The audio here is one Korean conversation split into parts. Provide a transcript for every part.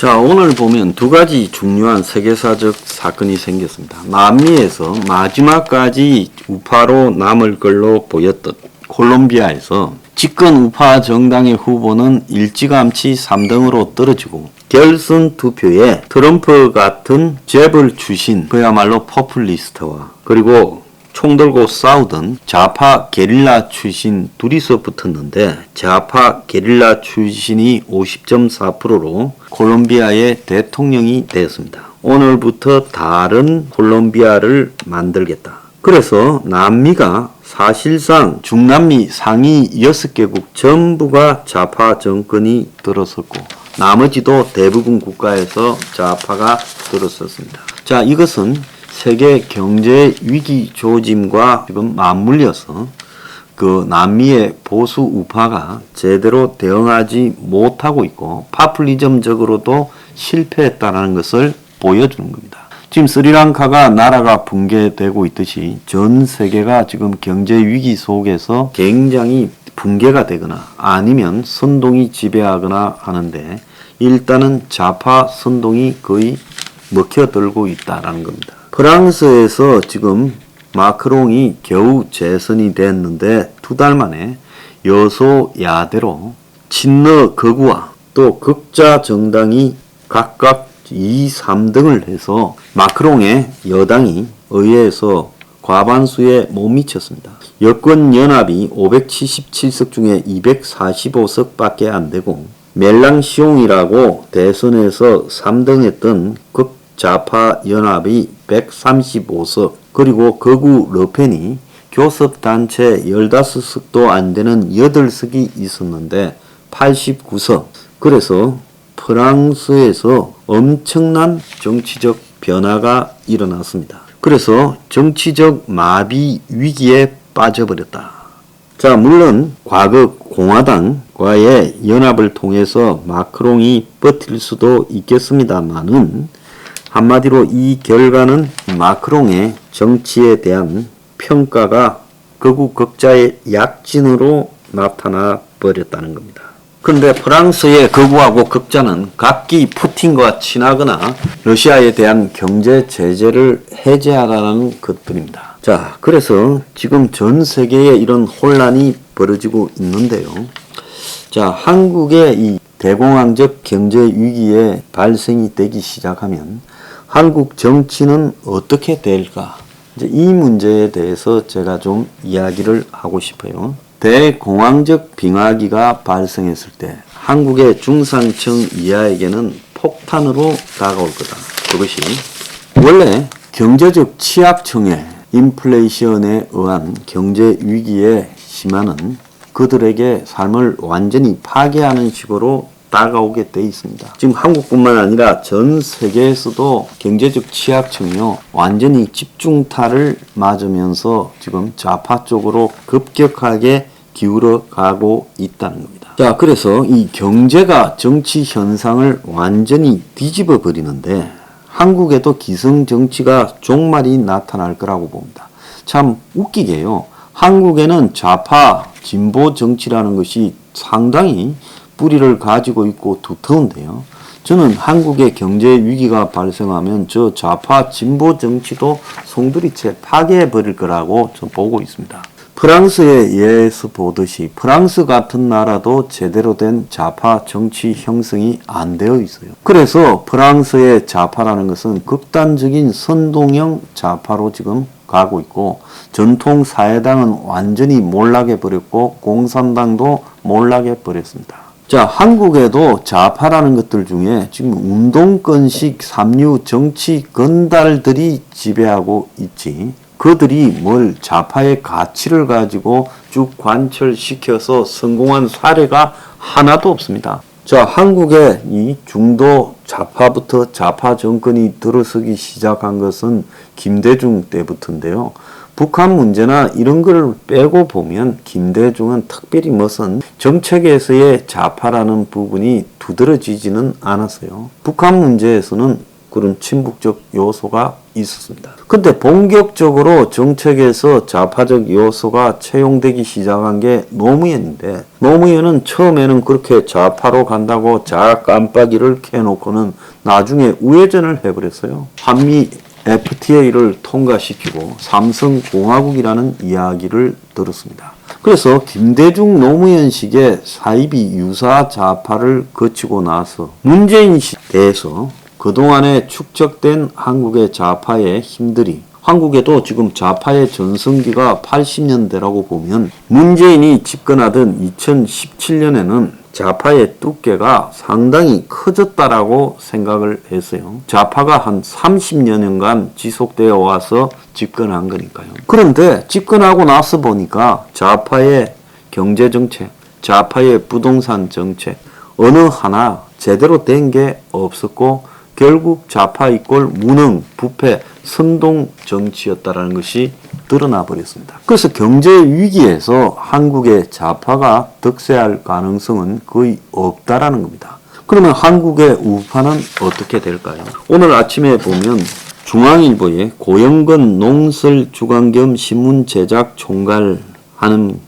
자, 오늘 보면 두 가지 중요한 세계사적 사건이 생겼습니다. 남미에서 마지막까지 우파로 남을 걸로 보였던 콜롬비아에서 집권 우파 정당의 후보는 일찌감치 3등으로 떨어지고 결선 투표에 트럼프 같은 재벌 출신 그야말로 포퓰리스트와 그리고 총 들고 싸우던 좌파 게릴라 출신 둘이서 붙었는데 좌파 게릴라 출신이 50.4%로 콜롬비아의 대통령이 되었습니다. 오늘부터 다른 콜롬비아를 만들겠다. 그래서 남미가 사실상 중남미 상위 6개국 전부가 좌파 정권이 들어섰고 나머지도 대부분 국가에서 좌파가 들어섰습니다. 자, 이것은 세계 경제 위기 조짐과 지금 맞물려서 그 남미의 보수 우파가 제대로 대응하지 못하고 있고 파퓰리즘적으로도 실패했다는 것을 보여주는 겁니다. 지금 스리랑카가 나라가 붕괴되고 있듯이 전 세계가 지금 경제 위기 속에서 굉장히 붕괴가 되거나 아니면 선동이 지배하거나 하는데 일단은 좌파 선동이 거의 먹혀들고 있다는 겁니다. 프랑스에서 지금 마크롱이 겨우 재선이 됐는데 두 달 만에 여소야대로 친러 극우와 또 극자 정당이 각각 2, 3등을 해서 마크롱의 여당이 의회에서 과반수에 못 미쳤습니다. 여권 연합이 577석 중에 245석 밖에 안 되고 멜랑시옹이라고 대선에서 3등 했던 극좌파 연합이 135석 그리고 극우 르펜이 교섭단체 15석도 안 되는 8석이 있었는데 89석. 그래서 프랑스에서 엄청난 정치적 변화가 일어났습니다. 그래서 정치적 마비 위기에 빠져버렸다. 자, 물론 과거 공화당과의 연합을 통해서 마크롱이 버틸 수도 있겠습니다만은 한마디로 이 결과는 마크롱의 정치에 대한 평가가 극우 극자의 약진으로 나타나 버렸다는 겁니다. 그런데 프랑스의 극우하고 극자는 각기 푸틴과 친하거나 러시아에 대한 경제 제재를 해제하라는 것들입니다. 자, 그래서 지금 전 세계에 이런 혼란이 벌어지고 있는데요. 자, 한국의 이 대공황적 경제 위기에 발생이 되기 시작하면 한국 정치는 어떻게 될까? 이제 이 문제에 대해서 제가 좀 이야기를 하고 싶어요. 대공황적 빙하기가 발생했을 때 한국의 중산층 이하에게는 폭탄으로 다가올 거다. 그것이 원래 경제적 취약층의 인플레이션에 의한 경제 위기에 심하는 그들에게 삶을 완전히 파괴하는 식으로 다가오게 돼 있습니다. 지금 한국뿐만 아니라 전 세계에서도 경제적 취약층이요 완전히 집중타를 맞으면서 지금 좌파 쪽으로 급격하게 기울어 가고 있다는 겁니다. 자, 그래서 이 경제가 정치 현상을 완전히 뒤집어 버리는데 한국에도 기성 정치가 종말이 나타날 거라고 봅니다. 참 웃기게요. 한국에는 좌파 진보 정치라는 것이 상당히 뿌리를 가지고 있고 두터운데요. 저는 한국의 경제 위기가 발생하면 저 좌파 진보 정치도 송두리째 파괴해 버릴 거라고 저 보고 있습니다. 프랑스의 예에서 보듯이 프랑스 같은 나라도 제대로 된 좌파 정치 형성이 안 되어 있어요. 그래서 프랑스의 좌파라는 것은 극단적인 선동형 좌파로 지금 가고 있고 전통 사회당은 완전히 몰락해 버렸고 공산당도 몰락해 버렸습니다. 자, 한국에도 좌파라는 것들 중에 지금 운동권식 삼류 정치 건달들이 지배하고 있지 그들이 뭘 좌파의 가치를 가지고 쭉 관철시켜서 성공한 사례가 하나도 없습니다. 자, 한국의 이 중도 좌파부터 좌파 정권이 들어서기 시작한 것은 김대중 때부터인데요. 북한 문제나 이런 걸 빼고 보면 김대중은 특별히 무슨 정책에서의 좌파라는 부분이 두드러지지는 않았어요. 북한 문제에서는 그런 친북적 요소가 있었습니다. 근데 본격적으로 정책에서 좌파적 요소가 채용되기 시작한 게 노무현인데, 노무현은 처음에는 그렇게 좌파로 간다고 깜빡이를 켜놓고는 나중에 우회전을 해버렸어요. 한미 FTA를 통과시키고 삼성공화국이라는 이야기를 들었습니다. 그래서 김대중 노무현식의 사이비 유사 좌파를 거치고 나서 문재인 시대에서 그동안에 축적된 한국의 좌파의 힘들이, 한국에도 지금 좌파의 전성기가 80년대라고 보면 문재인이 집권하던 2017년에는 좌파의 두께가 상당히 커졌다라고 생각을 했어요. 좌파가 한 30여년간 지속되어 와서 집권한 거니까요. 그런데 집권하고 나서 보니까 좌파의 경제정책, 좌파의 부동산 정책 어느 하나 제대로 된 게 없었고 결국 좌파 이꼴 무능, 부패, 선동 정치였다라는 것이 드러나 버렸습니다. 그래서 경제 위기에서 한국의 좌파가 득세할 가능성은 거의 없다라는 겁니다. 그러면 한국의 우파는 어떻게 될까요? 오늘 아침에 보면 중앙일보에 고영건 농설주간 겸 신문 제작 총괄 하는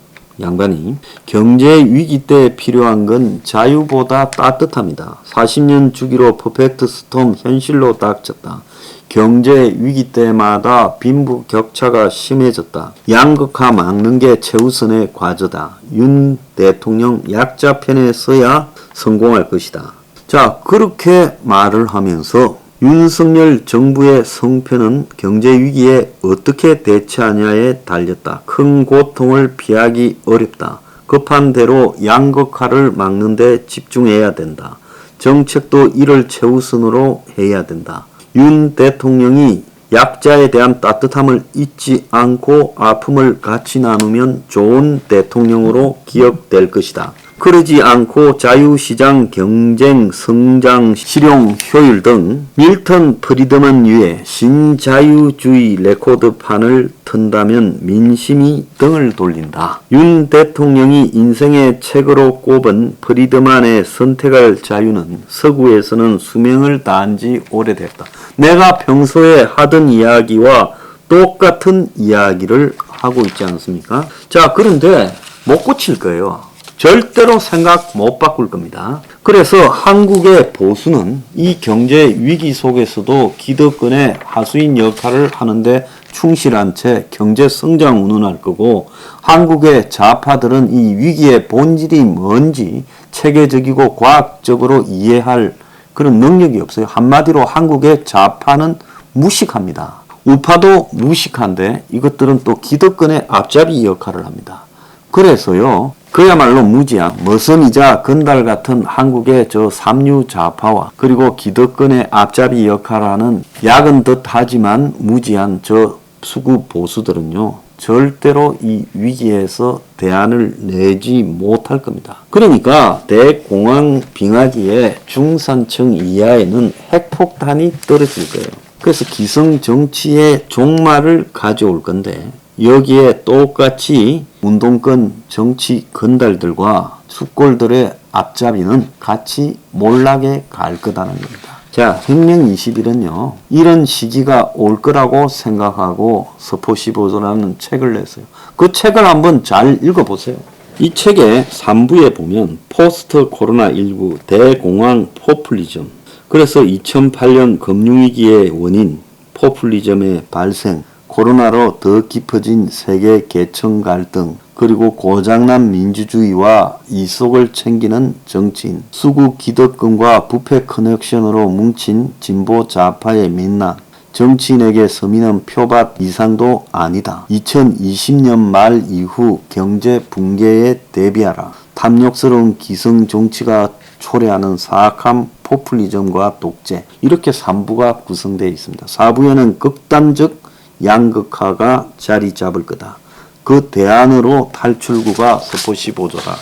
양반이 경제 위기 때 필요한 건 자유보다 따뜻합니다. 40년 주기로 퍼펙트 스톰 현실로 닥쳤다. 경제 위기 때마다 빈부격차가 심해졌다. 양극화 막는 게 최우선의 과제다. 윤 대통령 약자 편에 서야 성공할 것이다. 자, 그렇게 말을 하면서 윤석열 정부의 성패는 경제 위기에 어떻게 대처하냐에 달렸다. 큰 고통을 피하기 어렵다. 급한 대로 양극화를 막는 데 집중해야 된다. 정책도 이를 최우선으로 해야 된다. 윤 대통령이 약자에 대한 따뜻함을 잊지 않고 아픔을 같이 나누면 좋은 대통령으로 기억될 것이다. 그러지 않고 자유시장, 경쟁, 성장, 실용, 효율 등 밀턴 프리드먼류의 신자유주의 레코드판을 튼다면 민심이 등을 돌린다. 윤 대통령이 인생의 책으로 꼽은 프리드만의 선택할 자유는 서구에서는 수명을 다한 지 오래됐다. 내가 평소에 하던 이야기와 똑같은 이야기를 하고 있지 않습니까? 자, 그런데 못 고칠 거예요. 절대로 생각 못 바꿀 겁니다. 그래서 한국의 보수는 이 경제 위기 속에서도 기득권의 하수인 역할을 하는데 충실한 채 경제 성장 운운할 거고, 한국의 좌파들은 이 위기의 본질이 뭔지 체계적이고 과학적으로 이해할 그런 능력이 없어요. 한마디로 한국의 좌파는 무식합니다. 우파도 무식한데 이것들은 또 기득권의 앞잡이 역할을 합니다. 그래서요, 그야말로 무지한 머슴이자 건달 같은 한국의 저 삼류 좌파와 그리고 기득권의 앞잡이 역할을 하는 야근 듯 하지만 무지한 저 수구 보수들은요, 절대로 이 위기에서 대안을 내지 못할 겁니다. 그러니까 대공황 빙하기에 중산층 이하에는 핵폭탄이 떨어질 거예요. 그래서 기성 정치의 종말을 가져올 건데, 여기에 똑같이 운동권 정치 건달들과 숙골들의 앞잡이는 같이 몰락에 갈 거다는 겁니다. 자, 혁명 20일은요, 이런 시기가 올 거라고 생각하고 서포15조라는 책을 냈어요. 그 책을 한번 잘 읽어보세요. 이 책의 3부에 보면 포스트 코로나19 대공황 포퓰리즘, 그래서 2008년 금융위기의 원인 포퓰리즘의 발생, 코로나로 더 깊어진 세계 계층 갈등, 그리고 고장난 민주주의와 이속을 챙기는 정치인, 수구 기득권과 부패 커넥션으로 뭉친 진보 좌파의 민난, 정치인에게 서민은 표밭 이상도 아니다. 2020년 말 이후 경제 붕괴에 대비하라. 탐욕스러운 기성 정치가 초래하는 사악한 포퓰리즘과 독재, 이렇게 3부가 구성되어 있습니다. 4부에는 극단적 양극화가 자리 잡을 거다. 그 대안으로 탈출구가 서포15조다.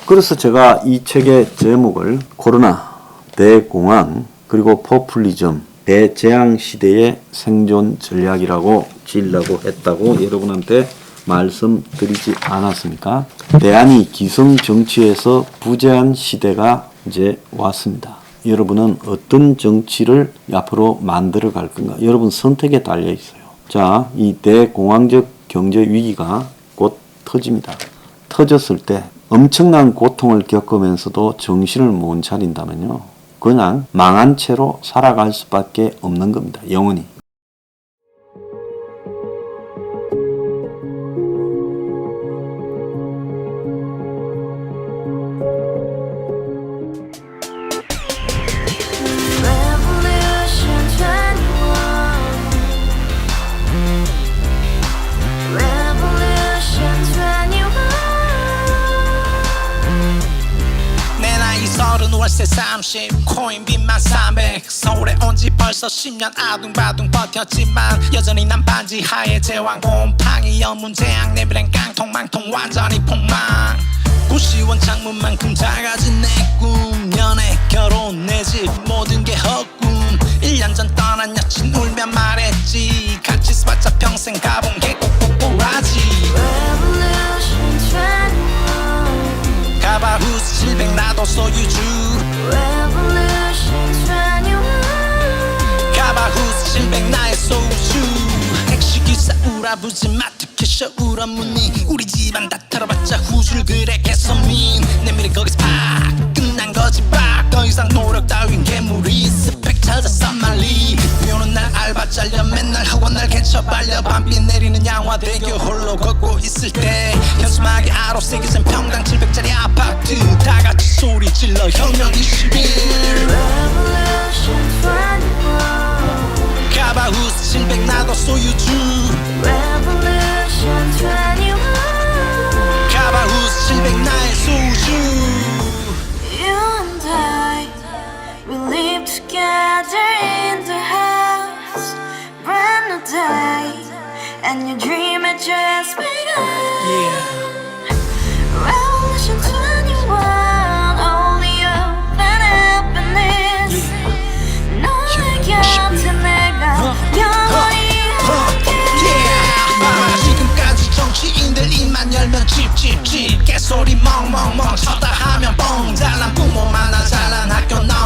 그래서 제가 이 책의 제목을 코로나, 대공황, 그리고 포퓰리즘, 대재앙 시대의 생존 전략이라고 지으려고 했다고 여러분한테 말씀드리지 않았습니까? 대안이 기성 정치에서 부재한 시대가 이제 왔습니다. 여러분은 어떤 정치를 앞으로 만들어 갈 건가? 여러분 선택에 달려 있어요. 자, 이 대공황적 경제 위기가 곧 터집니다. 터졌을 때 엄청난 고통을 겪으면서도 정신을 못 차린다면요, 그냥 망한 채로 살아갈 수밖에 없는 겁니다. 영원히. Revolution 21. Revolution 21. 내 나이 30 월세 30 코인 빚만 300 서울에 온 지 벌써 10년 아둥바둥 버텼지만 여전히 난 반지 하에 제왕 곰팡이 연문제약 내 미래는 깡통망통 완전히 폭망 고시원 창문만큼 작아진 내 꿈 연애 결혼 내 집 모든 게 헛꿈 1년 전 떠난 여친 울며 말했지 같이 써봤자 평생 가본 게 꼭꼭꼭하지 Revolution 21. 가봐 후스 700 나도 소유주 Revolution 21. 가봐 후스 700 나의 소주 택시기사 우라부지 마트 캐셔 울어문니 우리 집안 다 털어봤자 후줄 그래 개선민 내 미래 거기서 팍 끝난 거지 팍더 이상 노력 따윈 개무리 스펙 찾아서 말리 비오는 날 알바 잘려 맨날 학원 날 개쳐 빨려 밤비 내리는 양화대교 홀로 걷고 있을 때 현수막에 아로 새겨진 평당 700짜리 아파트 다 같이 소리 질러 혁명 21 Revolution 21. 가봐 후스 700 나도 소유주 Revolution 21. 가봐 후스 700 나의 소주 You and I, we live together in the house. Brand new day, and your dream had just begun. Yeah. Revolution 21, only hope and happiness. 너의 곁에 내가 영원히 함께. 지금까지 정치인들 입만 열면 찝찝찝 개소리 멍멍멍 쳤다 하면 뻥 잘난 부모 만나 잘난 학교 나